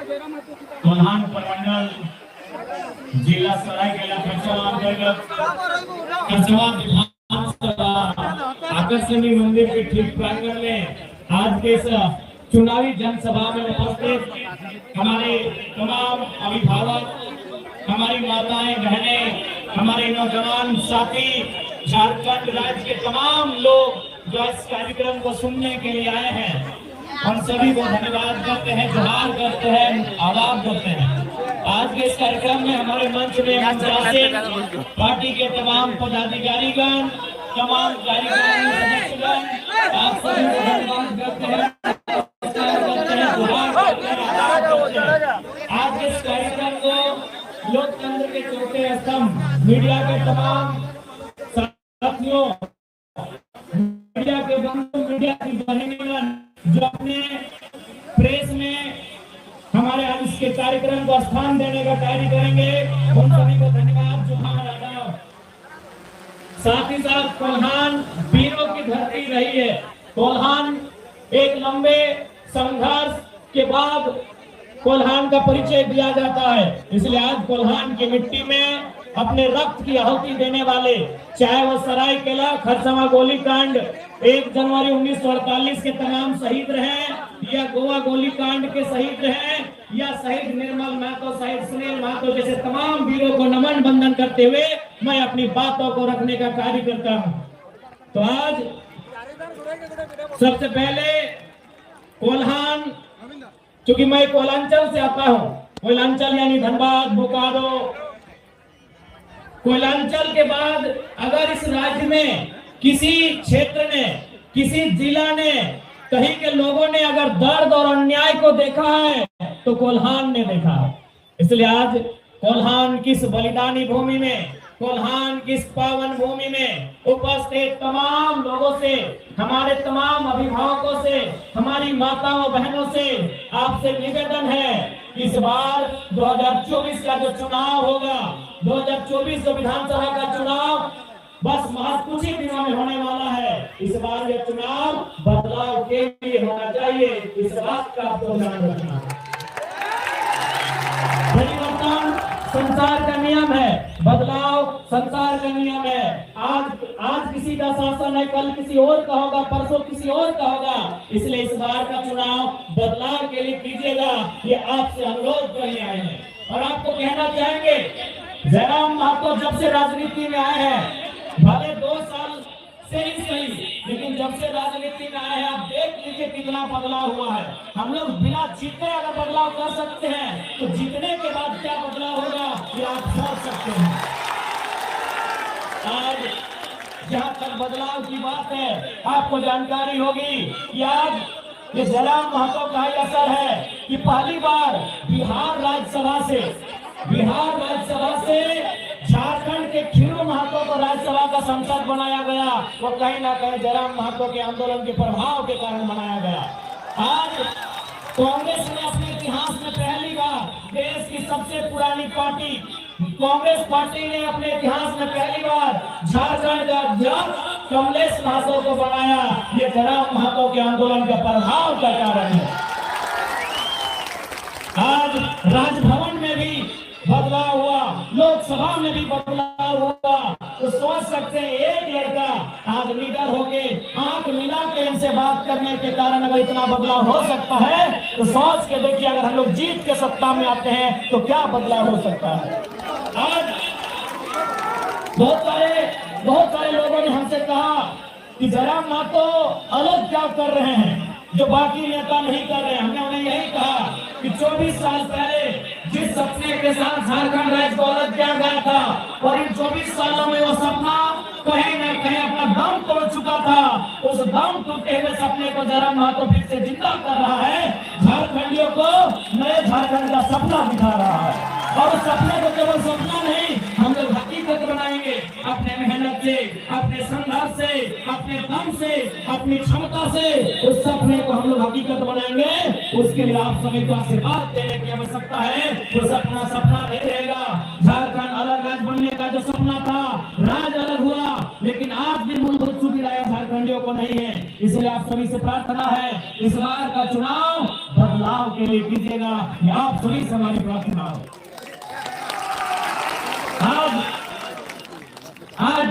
कोल्हान प्रमंडल जिला सरायकेला खरसावां अंतर्गत खरसावां विधानसभा आकर्षणी मंदिर के ठीक प्रांगण में आज के इस चुनावी जनसभा में उपस्थित हमारे तमाम अभिभावक, हमारी माताएं बहनें, हमारे नौजवान साथी, झारखंड राज्य के तमाम लोग जो इस कार्यक्रम को सुनने के लिए आए हैं, हम सभी को धन्यवाद करते हैं, जोहार करते हैं, आदाब करते हैं। आज के इस कार्यक्रम में हमारे मंच में मंचासीन पार्टी के तमाम पदाधिकारीगण, तमाम कार्यक्रम सदस्यगण, आप सभी को धन्यवाद करते हैं, आज के इस कार्यक्रम को लोकतंत्र के चौथे स्तंभ मीडिया के तमाम साथियों, मीडिया के बंधु, मीडिया की बहनें जो अपने प्रेस में हमारे आज इसके कार्यक्रम को स्थान देने का कार्य करेंगे, उन सभी को धन्यवाद, जोहार, आदाब। साथ ही साथ कोल्हान वीरों की धरती रही है। कोल्हान एक लंबे संघर्ष के बाद कोल्हान का परिचय दिया जाता है, इसलिए आज कोल्हान की मिट्टी में अपने रक्त की आहुति देने वाले, चाहे वो सरायकेला खरसावां गोलीकांड 1 जनवरी 1948 के तमाम शहीद रहे, या गोवा गोलीकांड के शहीद रहे, या शहीद निर्मल महतो, शहीद सुनील महतो जैसे तमाम वीरों को नमन बंदन करते हुए मैं अपनी बातों को रखने का कार्य करता हूँ। तो आज सबसे पहले कोल्हान, क्योंकि मैं कोयलांचल से आता हूँ, कोयलांचल यानी धनबाद, बोकारो, कोयलांचल के बाद अगर इस राज्य में किसी क्षेत्र ने, किसी जिला ने, कहीं के लोगों ने अगर दर्द और अन्याय को देखा है तो कोल्हान ने देखा है। इसलिए आज कोल्हान किस बलिदानी भूमि में, कोल्हान किस पावन भूमि में उपस्थित तमाम लोगों से, हमारे तमाम अभिभावकों से, हमारी माताओं बहनों से आपसे निवेदन है, इस बार 2024 का जो चुनाव होगा, 2024 जो विधानसभा का चुनाव बस महज कुछ ही दिनों में होने वाला है। इस बार यह चुनाव बदलाव के लिए होना चाहिए, इस बात का आपको ध्यान रखना है। परिवर्तन संसार का नियम है, बदलाव संसार का नियम है। आज किसी का शासन है, कल किसी और का होगा, परसों किसी और का होगा, इसलिए इस बार का चुनाव बदलाव के लिए कीजिएगा, ये आपसे अनुरोध करने आए हैं। और आपको कहना चाहेंगे, जयराम महतो जब से राजनीति में आए हैं, भले 2 साल से ही सही, लेकिन जब से राजनीति में आए हैं आप देख लीजिए कितना बदलाव हुआ है। हम लोग बिना जीते अगर बदलाव कर सकते हैं तो जीतने के बाद क्या बदलाव होगा ये आप सोच सकते हैं। आज जहाँ तक बदलाव की बात है, आपको जानकारी होगी कि आज ये जयराम महतो का ही असर है कि पहली बार बिहार राज्यसभा से झारखंड के खीरू महतो को राज्यसभा का सांसद बनाया गया। वो कहीं ना कहीं जयराम महतो के आंदोलन के प्रभाव के कारण बनाया गया। आज कांग्रेस ने अपने इतिहास में पहली बार, देश की सबसे पुरानी पार्टी कांग्रेस पार्टी ने अपने इतिहास में पहली बार झारखंड का अध्यक्ष कमलेश महतो को बनाया। ये जयराम महतो के आंदोलन के प्रभाव का कारण है। आज राजभवन में भी बदलाव हुआ, लोकसभा में भी बदलाव हुआ, तो सोच सकते हैं एक लड़का आज लीडर होके आंख मिला के इनसे बात करने के कारण अगर इतना बदलाव हो सकता है, तो सोच के देखिए अगर हम लोग जीत के सत्ता में आते हैं तो क्या बदलाव हो सकता है। आज बहुत सारे लोगों ने हमसे कहा कि जयराम महतो अलग क्या कर रहे हैं जो बाकी नेता नहीं कर रहे हैं। हमने उन्हें यही कहा कि 24 साल पहले जिस सपने के साथ झारखंड राज्य को अलग किया गया था, और इन 24 सालों में वो सपना कहीं न कहीं अपना दम तोड़ चुका था। उस दम टूटे हुए सपने को जयराम महतो फिर से जिंदा कर रहा है, झारखंडियों को नए झारखंड का सपना दिखा रहा है। और उस सपने को केवल सपना नहीं, हम लोग हकीकत बनाएंगे अपने मेहनत से, अपने संघर्ष से, अपने दम से, अपनी क्षमता से। उस सपने को हम लोग हकीकत बनाएंगे, उसके लिए आप सभी को आशीर्वाद देने की आवश्यकता है। वो सपना नहीं रहेगा। झारखंड अलग राज्य बनने का जो सपना था, राज्य अलग हुआ, लेकिन आज भी मूलभूत सुविधाएं झारखंडियों को नहीं है। इसलिए आप सभी से प्रार्थना है, इस बार का चुनाव बदलाव के के लिए कीजिएगा, ये आप सभी से हमारी प्रार्थना है। आज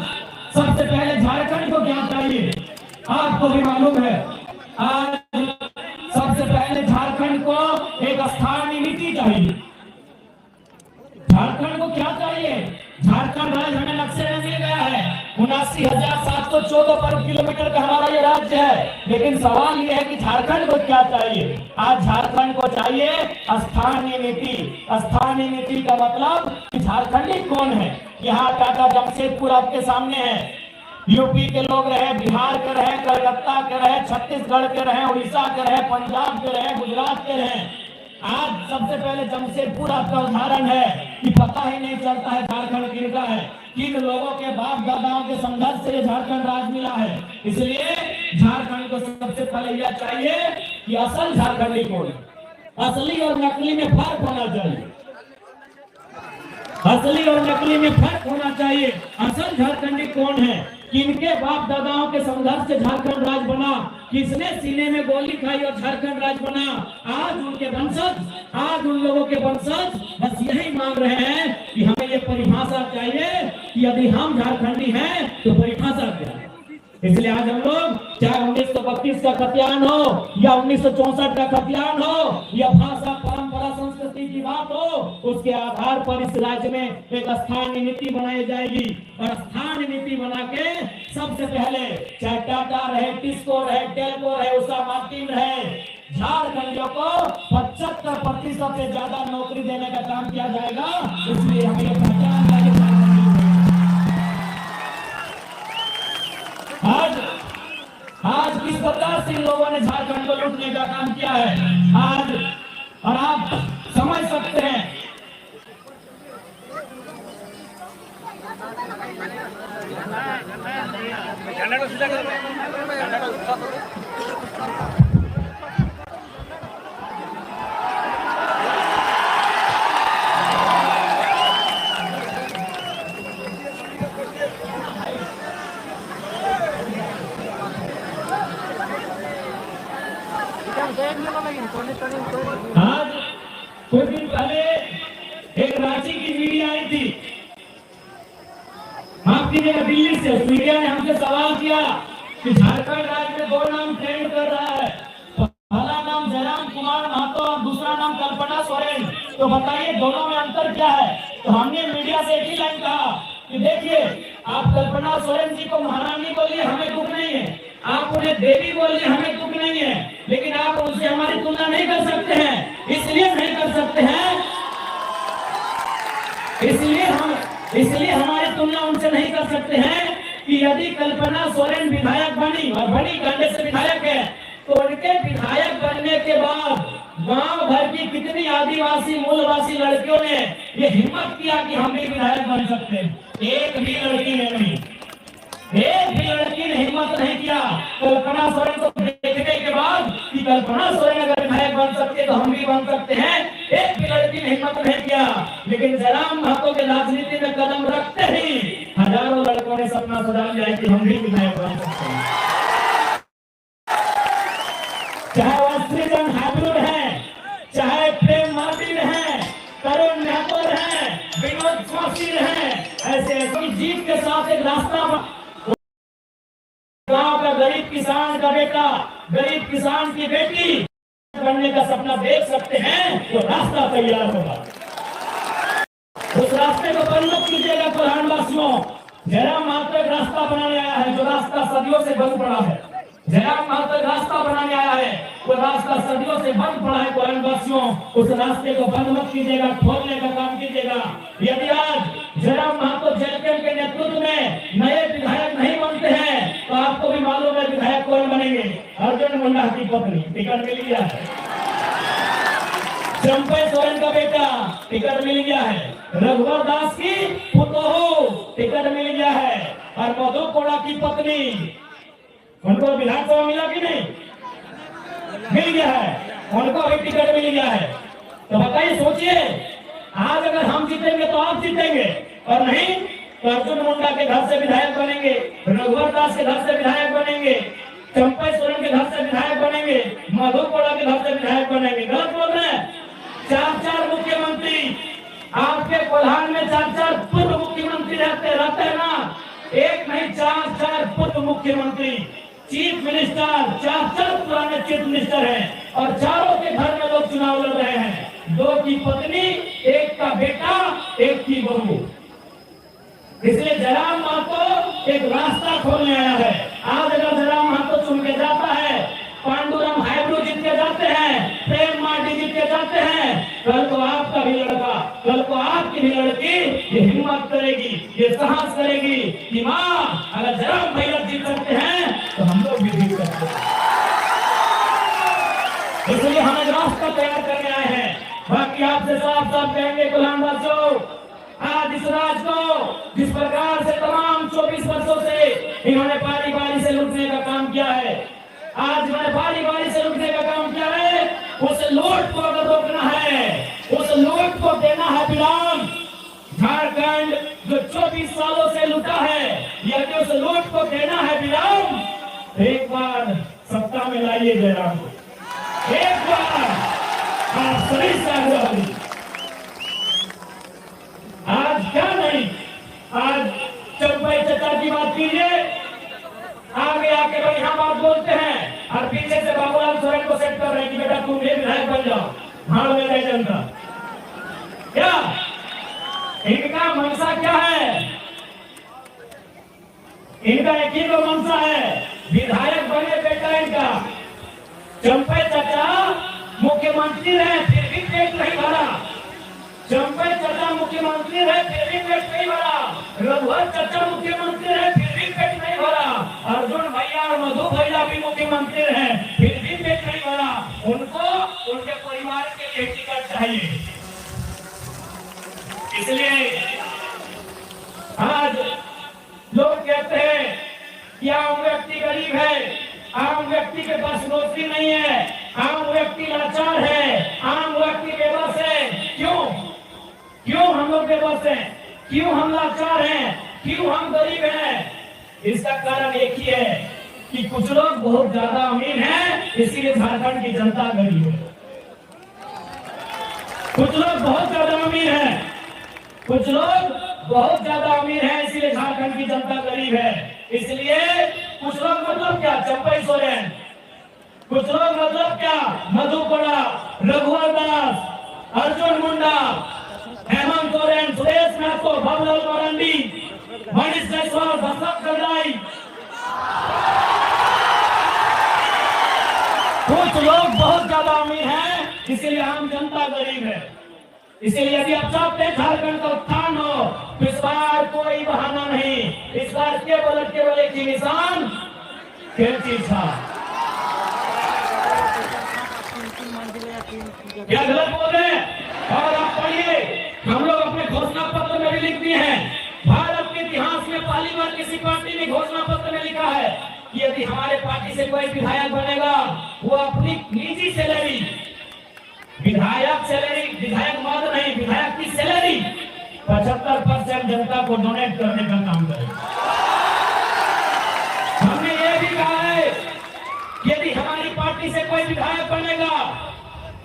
सबसे पहले झारखंड को क्या चाहिए आपको भी मालूम है। आज सबसे पहले झारखंड को एक स्थानीय नीति चाहिए। झारखंड को क्या चाहिए? झारखंड राज्य हमें नक्शे में मिल गया है, 79,714 वर्ग किलोमीटर का हमारा ये राज्य है। लेकिन सवाल ये है कि झारखंड को क्या चाहिए? आज झारखंड को चाहिए स्थानीय नीति। स्थानीय नीति का मतलब कि झारखंडी कौन है? यहाँ टाटा जमशेदपुर आपके सामने है। यूपी के लोग रहे, बिहार के रहे, कलकत्ता के रहे, छत्तीसगढ़ के रहे, उड़ीसा के रहे, पंजाब के रहे, गुजरात के रहे। आज सबसे पहले जमशेदपुर आपका उदाहरण है कि पता ही नहीं चलता है झारखंड किनका है, किन लोगों के बाप दादाओं के संघर्ष से झारखंड राज्य मिला है। इसलिए झारखंड को सबसे पहले यह चाहिए कि असल झारखंडी कौन है। असली और नकली में फर्क होना चाहिए। असली और नकली में फर्क होना चाहिए। असल झारखंडी कौन है? किनके बाप दादाओं के संघर्ष से झारखंड राज्य बना, किसने सीने में गोली खाई और झारखंड राज्य बना। आज उनके वंशज, आज उन लोगों के वंशज बस यही मांग रहे हैं कि हमें ये परिभाषा चाहिए कि यदि हम झारखंडी हैं तो परिभाषा क्या है। इसलिए आज हम लोग चाहे 1932 का खतियान हो या 1964 का खतियान हो या भाषा परंपरा संस्कृति की बात हो, उसके आधार पर इस राज्य में एक स्थानीय नीति बनाई जाएगी। और स्थानीय नीति बना के सबसे पहले चाहे टाटा रहे, टिस्को रहे, टेल्को रहे, उषा मार्टिन रहे, झारखंडियों को 75% से ज्यादा नौकरी देने का काम किया जाएगा। इसलिए हमें ये पहचान चाहिए। आज किस प्रकार से इन लोगों ने झारखंड को लूटने का काम किया है आज, और आप समझ सकते हैं। आज कुछ दिन पहले एक रांची की मीडिया आई थी, माफ कीजिएगा दिल्ली से। मीडिया ने हमसे सवाल किया कि झारखंड राज्य में 2 नाम ट्रेंड कर रहा है, पहला नाम जयराम कुमार महतो और दूसरा नाम कल्पना सोरेन। तो बताइए दोनों में अंतर क्या है? तो हमने मीडिया से एक ही लाइन कहा कि देखिए, आप कल्पना सोरेन जी को महारानी बोलिए, हमें दुख नहीं है, आप उन्हें देवी बोलिए, हमें दुख नहीं है, लेकिन आप उनसे हमारी तुलना नहीं कर सकते हैं। इसलिए नहीं कर सकते हैं, इसलिए हमारी तुलना उनसे नहीं कर सकते हैं कि यदि कल्पना सोरेन विधायक बनी और बड़ी गंडे से विधायक है, तो उनके विधायक बनने के बाद गांव भर की कितनी आदिवासी मूलवासी लड़कियों ने ये हिम्मत किया कि हम भी विधायक बन सकते हैं? एक भी लड़की ने नहीं, एक भी लड़की ने हिम्मत नहीं किया। कल्पना सोरेन को देखने के बाद कि कल्पना सोरेन अगर विधायक बन सकते तो हम भी बन सकते हैं, एक भी लड़की ने हिम्मत नहीं किया। लेकिन जयराम महतो के राजनीति में कदम रखते ही हजारों लड़कों ने सपना सजा लिया कि हम भी विधायक बन सकते हैं। चाहे वो सृजन हाबुड़ है, चाहे प्रेम मार्टिन है, तरुण न्यातोर है, विनोद स्वास्थी है, ऐसे जीत के साथ एक रास्ता गांव का गरीब किसान का बेटा, गरीब किसान की बेटी बनने का सपना देख सकते हैं तो रास्ता तैयार होगा। उस रास्ते को बंद कीजिएगा कोल्हानवासियों। जयराम महतो एक रास्ता बनाने आया है, जो रास्ता सदियों से बंद पड़ा है। जयराम महतो एक रास्ता बनाने आया है, वो रास्ता सदियों से बंद पड़ा है। कोल्हानवासियों, उस रास्ते को बंद मत कीजिएगा, खोलने का काम कीजिएगा। यदि आज जयराम महतो जेलकेम के नेतृत्व में नए विधायक नहीं बनते हैं तो आपको भी मालूम है विधायक कौन बनेंगे? अर्जुन मुंडा की पत्नी टिकट मिल गया है, चंपई सोरेन का बेटा टिकट मिल गया है, रघुवर दास की पुतोहू टिकट मिल गया है, और मधु कोड़ा की पत्नी, उनको विधानसभा मिला कि नहीं? मिल गया है, उनको भी टिकट मिल गया है। तो बताइए, सोचिए, आज अगर हम जीतेंगे तो आप जीतेंगे, और नहीं तो अर्जुन मुंडा के घर से विधायक बनेंगे, रघुवर दास के घर से विधायक बनेंगे। चंपई सोरेन के घर से विधायक बनेंगे, मधु कोड़ा के घर से विधायक बनेंगे। गलत बोल रहे हैं। 4-4 मुख्यमंत्री आपके कोल्हान में 4-4 पूर्व मुख्यमंत्री रहते हैं ना, एक नहीं 4-4 पूर्व मुख्यमंत्री, चीफ मिनिस्टर 4-4 पुराने चीफ मिनिस्टर हैं और चारों के घर में लोग चुनाव लड़ रहे हैं। 2 की पत्नी, 1 का बेटा, 1 की बहू। इसलिए जयराम महतो एक रास्ता खोलने आया है। आज अगर जयराम महतो चुन के जाता है, पांडुरंग हाइब्रू जीत के जाते हैं, प्रेम माटी जीत के जाते हैं, कल को आपका भी लड़का, कल को आपकी भी लड़की ये हिम्मत करेगी, ये साहस करेगी कि माँ अगर जयराम भैया जीत सकते हैं तो हम लोग भी जीत सकते हैं। इसलिए हम एक रास्ता तैयार करने आए हैं। बाकी आपसे साफ साफ कहेंगे गुलाम वासियों, आज इस राज को जिस प्रकार से तमाम 24 वर्षों से इन्होंने बारी बारी से लूटने का काम किया है, आज इन्होंने बारी बारी से लूटने का काम किया है, उस लूट को अगर रोकना है, उस लूट को देना है विराम। झारखंड जो 24 सालों से लूटा है, यदि उस लूट को देना है विराम, एक बार सत्ता में लाइए जयराम को, एक बार आप सही साझा। आज क्या नहीं, आज चंपई चचा की बात कीजिए, आगे आके लोग यहाँ बात बोलते हैं और पीछे से बाबूलाल सोरेन को सेट कर रहे हैं कि बेटा तुम भी विधायक बन जाओ, भाड़ में जाए जनता। क्या इनका मनसा क्या है? इनका एक ही तो मनसा है, विधायक बने बेटा इनका। चंपई चचा मुख्यमंत्री रहे फिर भी पेट नहीं भरा, चंपई चचा मुख्यमंत्री रहे फिर भी पेट नहीं भरा, रघुवर चचा मुख्यमंत्री रहे फिर भी पेट नहीं भरा, अर्जुन भैया और मधु भैया भी मुख्यमंत्री रहे फिर भी पेट नहीं भरा। उनको उनके परिवार के लिए टिकट चाहिए। इसलिए आज लोग कहते हैं कि आम व्यक्ति गरीब है, आम व्यक्ति के पास नौकरी नहीं है, आम व्यक्ति लाचार है, आम व्यक्ति बेबस है। क्यों हम लोग बेबस हैं? क्यों हम लाचार हैं? क्यों हम गरीब हैं? इसका कारण एक ही है कि कुछ लोग बहुत ज्यादा अमीर हैं, इसीलिए झारखंड की जनता गरीब है। कुछ लोग बहुत ज्यादा अमीर हैं, कुछ लोग बहुत ज्यादा अमीर हैं, इसलिए झारखंड की जनता गरीब है। इसलिए कुछ लोग मतलब क्या, चंपई सोरेन, कुछ लोग मतलब क्या, मधु कोड़ा, रघुवर दास, अर्जुन मुंडा, हेमंत सोरेन, सुरेश महतो, बाबूलाल मरांडी, मनीष जायसवाल, दशरथ गंडाई, कुछ लोग बहुत ज्यादा अमीर हैं, इसीलिए आम जनता गरीब है। इसलिए यदि आप चाहते हैं झारखंड का उत्थान हो तो इस बार कोई बहाना नहीं, इस बार केवल एक ही निशान, कैंची था। क्या गलत बोल रहे हैं? और आप पढ़िए, हम लोग अपने घोषणा पत्र में भी लिख दिए हैं, भारत के इतिहास में पहली बार किसी पार्टी ने घोषणा पत्र में लिखा है कि यदि हमारे पार्टी से कोई विधायक बनेगा वो अपनी निजी सैलरी, विधायक सैलरी, विधायक मद नहीं, विधायक की सैलरी 75% जनता को डोनेट करने का काम करेगा। हमने ये भी कहा है कि यदि हमारी पार्टी से कोई विधायक बनेगा,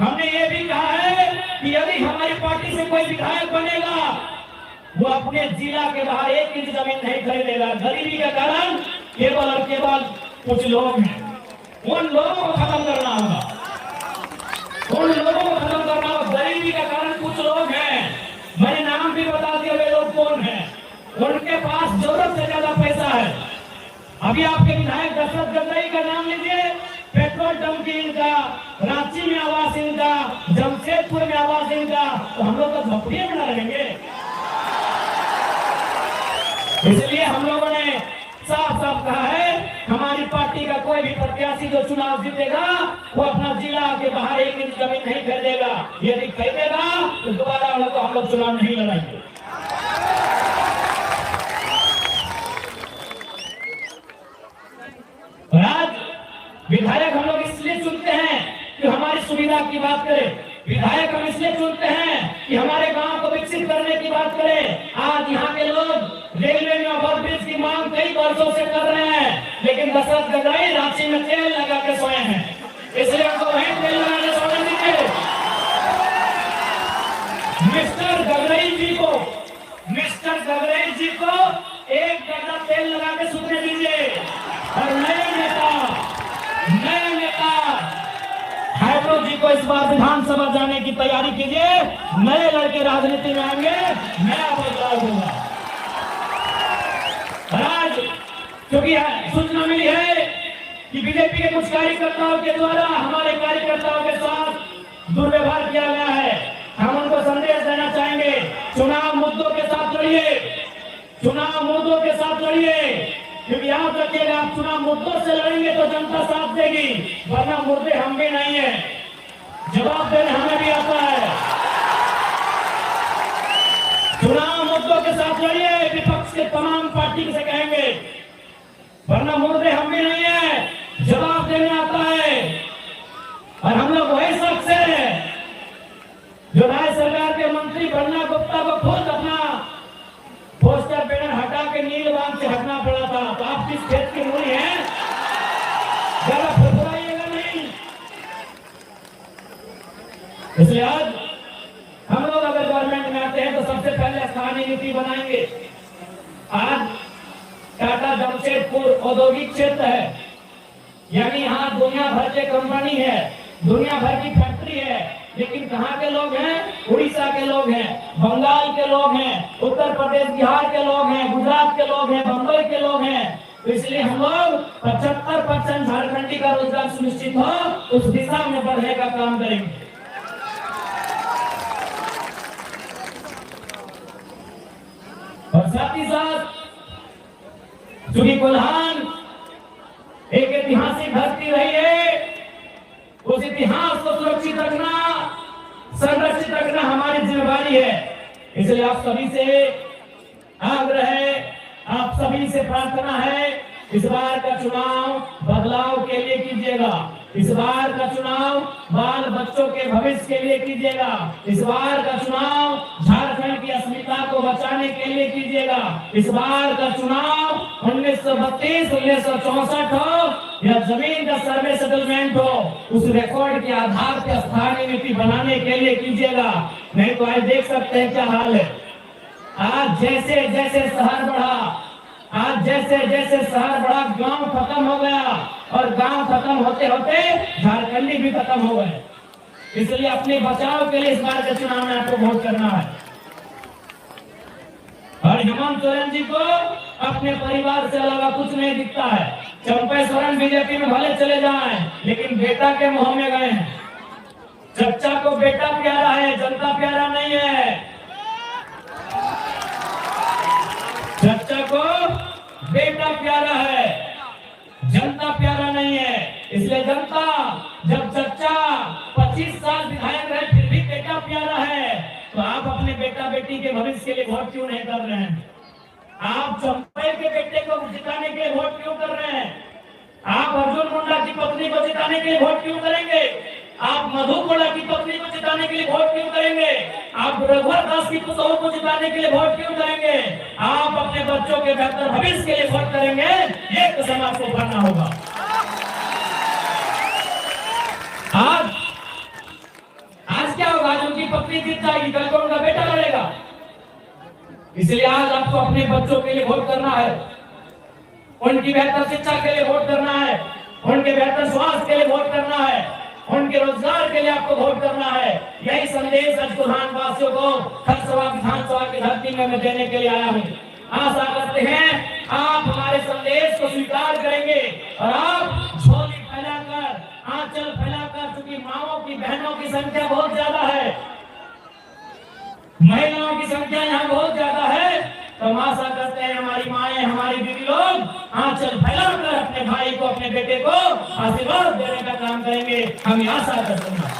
हमने ये भी कहा है कि यदि हमारी पार्टी से कोई विधायक बनेगा वो अपने जिला के बाहर 1 इंच जमीन नहीं खरीदेगा। गरीबी के कारण केवल और केवल कुछ लोग हैं, उन लोगों को खत्म करना होगा, उन लोगों को खत्म करना होगा। गरीबी के कारण कुछ लोग हैं, मैंने नाम भी बता दिया वे लोग कौन हैं, उनके पास जरूरत से ज्यादा पैसा है। अभी आपके विधायक दशरथ गंडाई का नाम लीजिए, पेट्रोल टंकी इनका, रांची में आवास इनका, जमशेदपुर में आवास इनका, तो हम लोग तो झोपड़ियां बना रहेंगे। इसलिए हम लोगों ने साफ साफ कहा है हमारी पार्टी का कोई भी प्रत्याशी जो चुनाव जीतेगा वो अपना जिला के बाहर 1 इंच जमीन नहीं खरीदेगा। यदि खरीदेगा तो दोबारा हम लोग चुनाव नहीं लड़ाएंगे। आज विधायक हम लोग इसलिए चुनते हैं कि हमारी सुविधा की बात करें, विधायक हम इसलिए चुनते हैं कि हमारे गांव को विकसित करने की बात करें। आज यहाँ के लोग रेलवे में ओवरब्रिज की मांग कई वर्षों से कर रहे हैं, लेकिन दशरथ गंडाई रांची राजनीति में तेल लगा के सोए हैं, इसलिए हमको वहीं तेल लगा के सोने दीजिए। मिस्टर गगरेल जी को एक गड्ढा तेल लगा के सूखने दीजिए। और नए नेता हैदरो जी को इस बार विधानसभा जाने की तैयारी कीजिए। नए लड़के राजनीति में आएंगे, नया बदलाव होगा। आज क्योंकि सूचना मिली है कि बीजेपी के कुछ कार्यकर्ताओं के द्वारा हमारे कार्यकर्ताओं के साथ दुर्व्यवहार किया गया है। हम उनको संदेश देना चाहेंगे, चुनाव मुद्दों के साथ लड़िए, चुनाव मुद्दों के साथ लड़िए। क्योंकि याद रखिएगा, आप चुनाव मुद्दों से लड़ेंगे तो जनता साथ देगी, वरना मुद्दे हम भी नहीं है, जवाब देने हमें भी आता है। चुनाव मुद्दों के साथ लड़िए, विपक्ष के तमाम पार्टी से कहेंगे, वरना मुद्दे हम भी नहीं है, जवाब देने आता है। और हम लोग वही शख्स है जो राज्य सरकार के मंत्री बन्ना गुप्ता को खुद अपना पोस्टर बैनर हटा के नीलवान से हटना पड़ा था। तो आप किस खेत की मूली हैं, जरा फुसलाइएगा नहीं। इसलिए आज हम लोग अगर गवर्नमेंट में आते हैं तो सबसे पहले स्थानीय नीति बनाएंगे। आज टाटा जमशेदपुर औद्योगिक क्षेत्र है, यानी यहाँ दुनिया भर के कंपनी है, दुनिया भर की फैक्ट्री है, लेकिन कहाँ के लोग हैं? उड़ीसा के लोग हैं, बंगाल के लोग हैं, उत्तर प्रदेश बिहार के लोग हैं, गुजरात के लोग हैं, बंबई के लोग हैं। तो इसलिए हम लोग 75% झारखंडी का रोजगार सुनिश्चित हो, उस दिशा में बढ़ने का काम करेंगे। और साथ ही साथ चूंकि कोल्हान एक ऐतिहासिक धरती रही है, उस इतिहास को सुरक्षित रखना, संरक्षित रखना हमारी जिम्मेदारी है। इसलिए आप सभी से आग्रह है, आप सभी से प्रार्थना है, इस बार का चुनाव बदलाव के लिए कीजिएगा। इस बार का चुनाव बाल बच्चों के भविष्य के लिए कीजिएगा। इस बार का चुनाव झारखंड की अस्मिता को बचाने के लिए कीजिएगा। इस बार का चुनाव 1932, 1964 हो या जमीन का सर्वे सेटलमेंट हो, उस रिकॉर्ड के आधार पर स्थानीय नीति बनाने के लिए कीजिएगा। नहीं तो आज देख सकते हैं क्या हाल है। आज जैसे जैसे शहर बढ़ा, आज जैसे जैसे शहर बड़ा, गांव खत्म हो गया, और गांव खत्म होते होते झारखंडी भी खत्म हो गए। इसलिए अपने बचाव के लिए इस बार के चुनाव में आपको वोट करना है। और हेमंत सोरेन जी को अपने परिवार से अलावा कुछ नहीं दिखता है। चंपा सोरेन बीजेपी में भले चले जाएं, लेकिन बेटा के मुंह में गए हैं। चच्चा को बेटा प्यारा है, जनता प्यारा नहीं है। चच्चा को बेटा प्यारा है, जनता प्यारा नहीं है। इसलिए जनता, जब चच्चा 25 साल विधायक रहे फिर भी बेटा प्यारा है, तो आप अपने बेटा बेटी के भविष्य के लिए वोट क्यों नहीं कर रहे हैं? आप चंपई के बेटे को जिताने के लिए वोट क्यों कर रहे हैं? आप अर्जुन मुंडा की पत्नी को जिताने के लिए वोट क्यों करेंगे? आप मधु कोड़ा की पत्नी को जिताने के लिए वोट क्यों करेंगे? आप रघुवर दास की पुतों को जिताने के लिए वोट क्यों करेंगे? आप अपने बच्चों के बेहतर भविष्य के लिए वोट करेंगे। ये तो समाज को करना होगा। आज क्या होगा? आज उनकी पत्नी जीत जाएगी, कल को उनका बेटा लड़ेगा। इसलिए आज आपको अपने बच्चों के लिए वोट करना है, उनकी बेहतर शिक्षा के लिए वोट करना है, उनके बेहतर स्वास्थ्य के लिए वोट करना है, उनके रोजगार के लिए आपको वोट करना है। यही संदेश आज कोल्हान वासियों को खरसवा विधानसभा की धरती में मैं देने के लिए आया हूँ। आशा करते हैं आप हमारे संदेश को स्वीकार करेंगे और आप झोली फैलाकर, आंचल फैलाकर, चूंकि माओं की, बहनों की संख्या बहुत ज्यादा है, महिलाओं की संख्या यहाँ बहुत ज्यादा है, तो हम आशा करते हैं हमारी माएं, हमारी बीवी लोग आंचल फैलाकर अपने भाई को, अपने बेटे को आशीर्वाद देने का काम करेंगे। हम आशा करते हैं।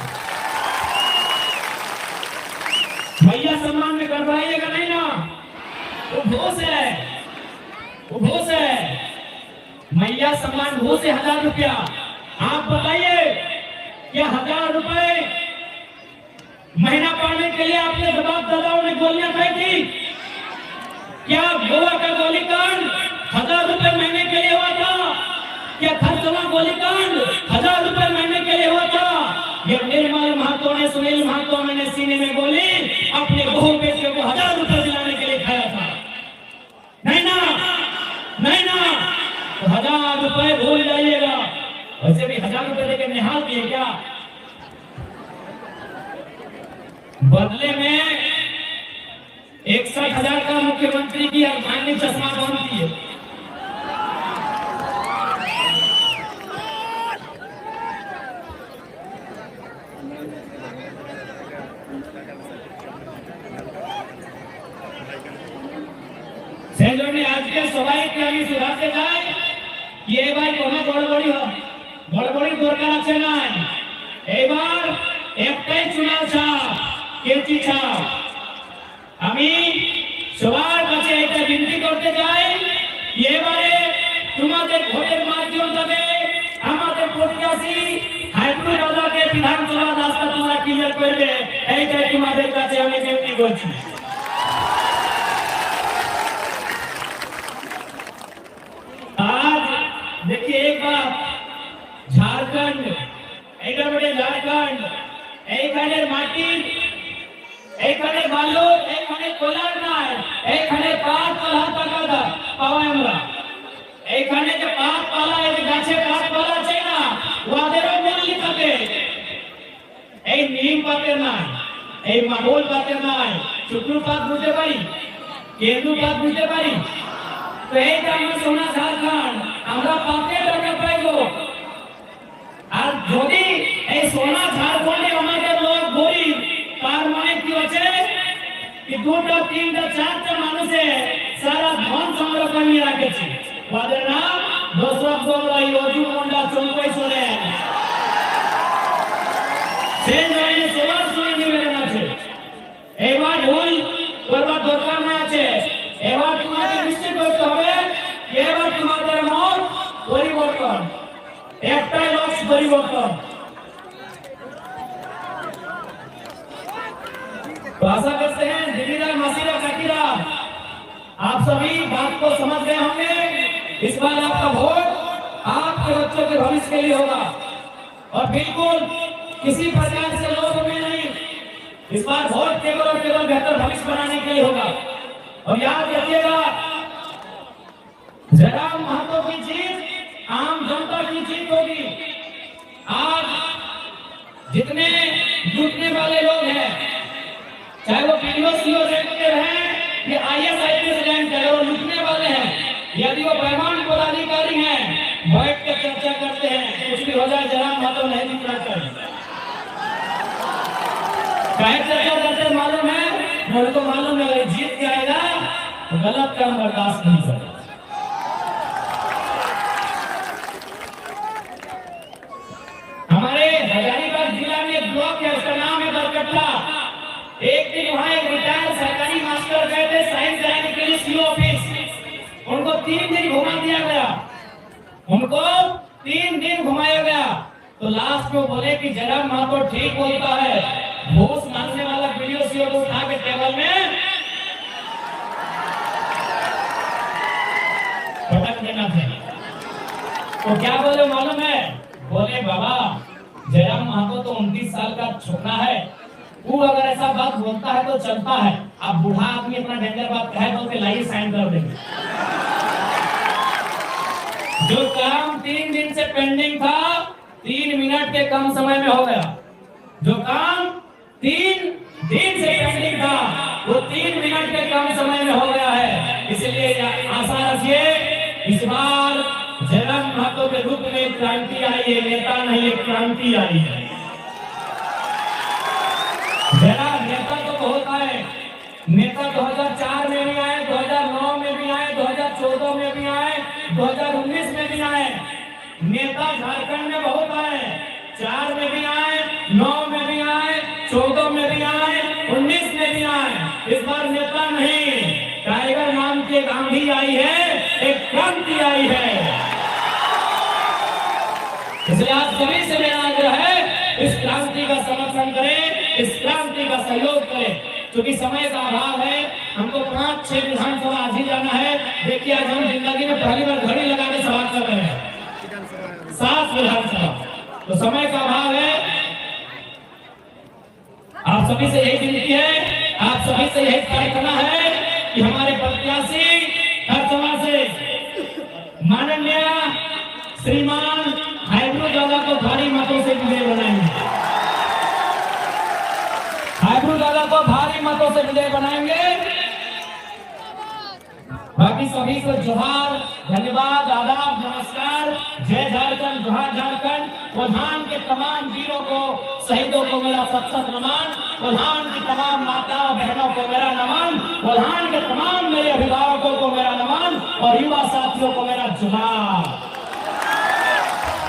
भैया सम्मान में करवाइएगा नहीं ना, वो घूस है, वो घूस है। मैया सम्मान घूस है 1000 रुपया। आप बताइए, क्या 1000 रुपए महीना पाने के लिए आपने जवाब दादाओं ने गोलियां खाई थी? क्या गोवा का गोलीकांड 1000 रुपए महीने के लिए हुआ था? क्या खरसवा गोलीकांड 1000 रुपए महीने के लिए हुआ था? ये निर्मल महतो ने, सुनील महतो ने सीने में गोली अपने बहू बेटे को 1000 रुपए दिलाने के लिए खाया था। नहीं ना, नहीं ना, तो 1000 रुपए भूल जाइएगा। वैसे भी 1000 रुपए देकर निहाल दिए क्या? बदले में 61,000 का मुख्यमंत्री की अर्धांगिनी चश्मा बांधती है। সেজন্য আজকে সবাইকে আমি সুধাতে চাই কি এবার কোনো বড়বড়ি দরকার আছে না। এবার একটাই চুনাव ছাপ, কেচি ছাপ। আমি সবার কাছে একটা বিনতি করতে চাই, এবারে তোমাদের ভোটের মাধ্যম থেকে আমাদের প্রত্যাশী হাইব্রু রাজাকে বিধানসভা রাস্তা তোমরা ক্লিয়ার করবে, এইটাই তোমাদের কাছে আমি বিনতি করছি। आज देखिए एक बात, झारखंड এটা বড় ঝাড়খণ্ড, এইখানের মাটি, এইখানে বালু, এইখানে কোলার নাই, এইখানে পাট পালা টাকা পাওয়াই আমরা। এইখানে যে পাট পালা, এই গাছে পাট পালা আছে না, ওদেরও মূল্য থাকে। এই নিম পাতের নাই, এই মাহুল পাতের নাই, চুকরু পাত বুঝতে পারি, কেন্দু পাত বুঝতে পারি। তো এইটা আমরা সোনা ঝাড়খণ্ড, আমরা পাতে টাকা পাইবো। আর যদি এই সোনা ঝাড়খণ্ডে আমাদের লোক গরিব, তার মানে কি হচ্ছে কি 2টা 3টা 4টা মানুষে সারা ধন সংগ্রহ করে রাখেছে। ওদের নাম দশরথ গৌড়াই, অজু মন্ডা, চম্পাই সোরেন। সেই জন্য সবার সঙ্গে নিবেদন আছে, এবার ভুল করবার দরকার না আছে। এবার তোমাকে নিশ্চিত করতে হবে, এবার তোমাদের মত পরিবর্তন, একটাই লক্ষ্য পরিবর্তন। तो आशा करते हैं दीदीरा, मासीरा, काकीरा, आप सभी बात को समझ गए होंगे। इस बार आपका वोट आपके बच्चों के भविष्य के लिए होगा और बिल्कुल किसी प्रकार से लोभ में नहीं। इस बार वोट केवल और केवल बेहतर भविष्य बनाने के लिए होगा। और याद रखिएगा, जयराम महतो की जीत आम जनता की जीत होगी। आज जितने लूटने वाले लोग हैं, चाहे वो पीओ रेंकर हैं या IAS IPS रैंकर, वो लूटने वाले हैं। यदि वो बेईमान पदाधिकारी हैं, बैठ के चर्चा करते हैं, कुछ भी हो जाए जयराम महतो नहीं जितना चाहिए। काहे चर्चा करते मालूम है, उनको मालूम है जीत जाएगा तो गलत काम बर्दाश्त नहीं करेगा। हमारे हजारीबाग जिला में एक ब्लॉक है, उसका नाम है बरकट्टा। एक दिन वहाँ एक रिटायर्ड सरकारी मास्टर गए थे साइन कराने के लिए CO ऑफिस। उनको 3 दिन घुमा दिया गया, उनको 3 दिन घुमाया गया। तो लास्ट में बोले कि जयराम महतो ठीक बोलता है, घूस मांगने वाला वीडियो CO को उठा के टेबल में पटक देना चाहिए। तो क्या बोले मालूम है? बोले बाबा जयराम महतो तो 29 साल का छोकरा है, वो अगर ऐसा बात बोलता है तो चलता है। अब बूढ़ा आदमी अपना डेंजर बात कहे तो उसके लाइए साइन कर देंगे। जो काम 3 दिन से पेंडिंग था, 3 मिनट के कम समय में हो गया। जो काम 3 दिन से पेंडिंग था, वो 3 मिनट के कम समय में हो गया है। इसलिए आशा रखिए, इस बार जयराम महतो के रूप में क्रांति आई है, नेता नहीं एक क्रांति आई है। नेता तो बहुत आए, नेता 2004 में भी आए, 2009 में भी आए, 2014 में भी आए, 2019 में भी आए। नेता झारखंड में बहुत आए, 4 में भी आए, 9 में भी आए, 14 में भी आए, 19 में भी आए। इस बार नेता नहीं, टाइगर नाम की एक आंधी आई है, एक क्रांति आई है। इसलिए आप सभी से मेरा आग्रह है, इस क्रांति का समर्थन करें, इस क्रांति का सहयोग करें। क्योंकि समय का अभाव है, हमको 5-6 विधानसभा आज ही जाना है। देखिए आज हम जिंदगी में पहली बार घड़ी लगा के सवाल कर रहे हैं। विधानसभा। तो समय का अभाव है, आप सभी से यही विनती है, आप सभी से यही प्रार्थना है कि हमारे प्रत्याशी हरसभा से माननीय श्रीमान हाइब्रू दादा को भारी मतों से विजय बनाएंगे, हाइब्रू दादा को भारी मतों से विजय बनाएंगे। बाकी सभी को जोहार, धन्यवाद, आदाब, नमस्कार, जय झारखंड, जोहार झारखंड। प्रधान के तमाम वीरों को, शहीदों को मेरा सत-सत नमन, प्रधान की तमाम माता बहनों को मेरा नमन, प्रधान के तमाम मेरे अभिभावकों को मेरा नमन और युवा साथियों को मेरा जोहार।